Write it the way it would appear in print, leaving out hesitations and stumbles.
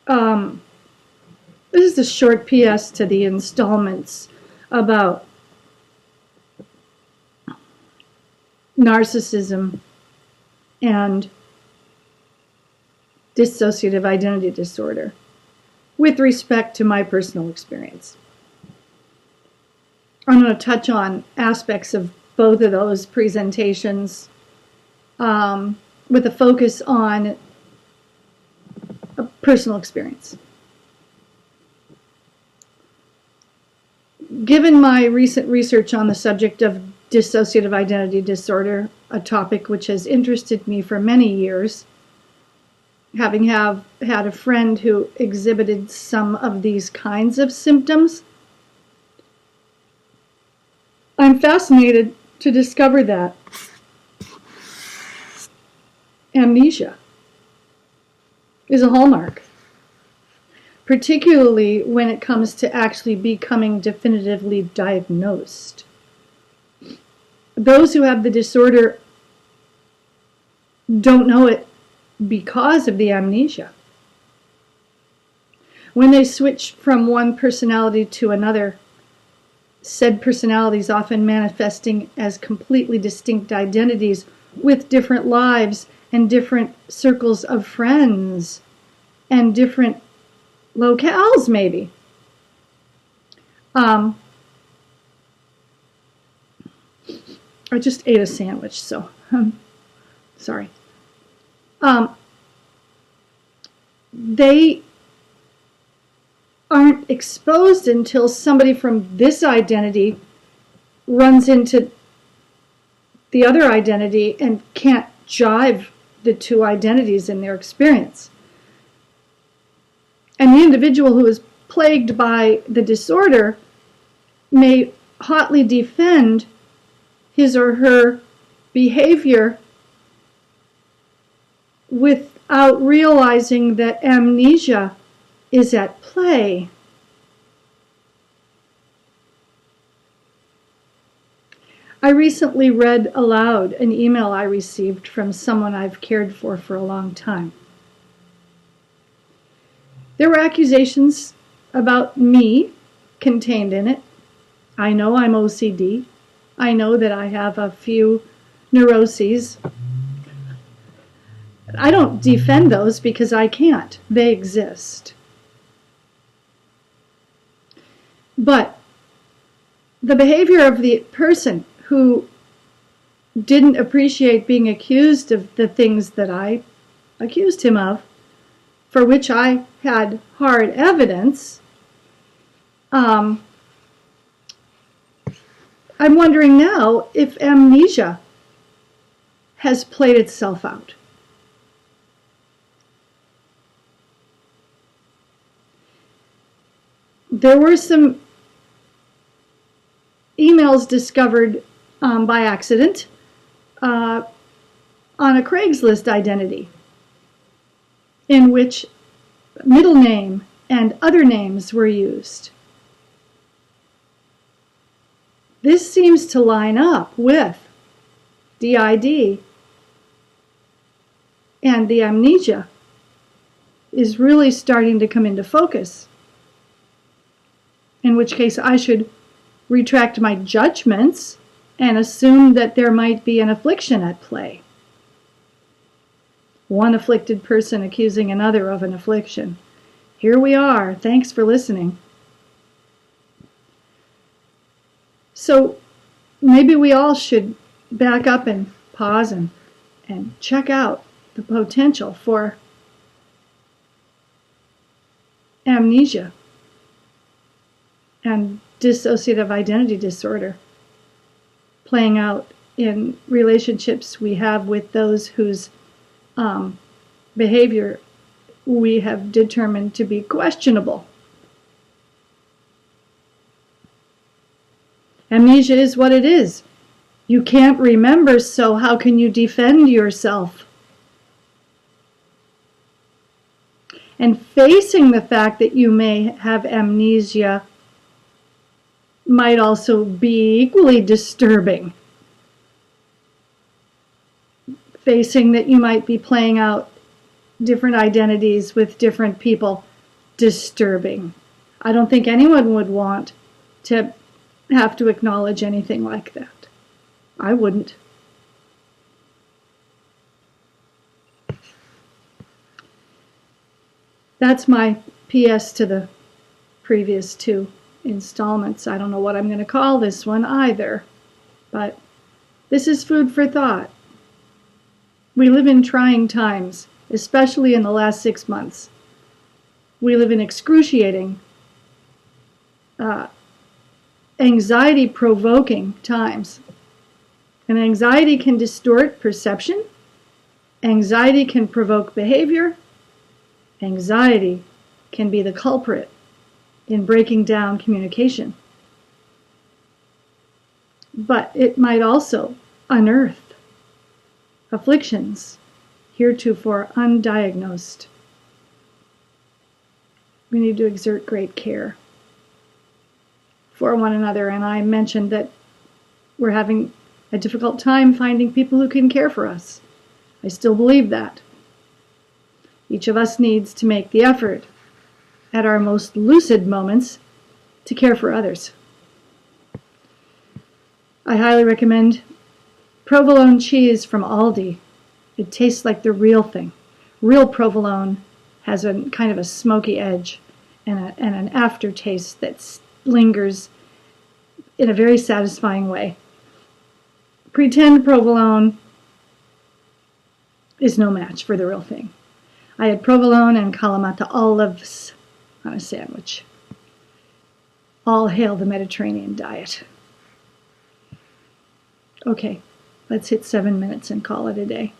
This is a short PS to the installments about narcissism and dissociative identity disorder with respect to my personal experience. I'm going to touch on aspects of both of those presentations with a focus on a personal experience. Given my recent research on the subject of dissociative identity disorder, a topic which has interested me for many years, having had a friend who exhibited some of these kinds of symptoms, I'm fascinated to discover that amnesia is a hallmark, particularly when it comes to actually becoming definitively diagnosed. Those who have the disorder don't know it because of the amnesia. When they switch from one personality to another, said personalities often manifesting as completely distinct identities with different lives and different circles of friends and different locales, maybe. I just ate a sandwich, so sorry. They aren't exposed until somebody from this identity runs into the other identity and can't jive the two identities in their experience. And the individual who is plagued by the disorder may hotly defend his or her behavior without realizing that amnesia is at play. I recently read aloud an email I received from someone I've cared for a long time. There were accusations about me contained in it. I know I'm OCD. I know that I have a few neuroses. I don't defend those because I can't. They exist. But the behavior of the person who didn't appreciate being accused of the things that I accused him of, for which I had hard evidence, I'm wondering now if amnesia has played itself out. There were some emails discovered by accident on a Craigslist identity in which middle name and other names were used. This seems to line up with DID, and the amnesia is really starting to come into focus, in which case I should retract my judgments and assume that there might be an affliction at play. One afflicted person accusing another of an affliction. Here we are. Thanks for listening. So maybe we all should back up and pause and check out the potential for amnesia and dissociative identity disorder playing out in relationships we have with those whose behavior we have determined to be questionable. Amnesia is what it is. You can't remember, so how can you defend yourself? And facing the fact that you may have amnesia might also be equally disturbing. Facing that you might be playing out different identities with different people disturbing. I don't think anyone would want to have to acknowledge anything like that. I wouldn't. That's my PS to the previous two installments. I don't know what I'm going to call this one either, but this is food for thought. We live in trying times, especially in the last 6 months. We live in excruciating, anxiety-provoking times. And anxiety can distort perception. Anxiety can provoke behavior. Anxiety can be the culprit in breaking down communication. But it might also unearth afflictions heretofore undiagnosed. We need to exert great care for one another, and I mentioned that we're having a difficult time finding people who can care for us. I still believe that. Each of us needs to make the effort at our most lucid moments to care for others. I highly recommend provolone cheese from Aldi. It tastes like the real thing. Real provolone has a kind of a smoky edge and an aftertaste that lingers in a very satisfying way. Pretend provolone is no match for the real thing. I had provolone and Kalamata olives on a sandwich. All hail the Mediterranean diet. Okay, let's hit 7 minutes and call it a day.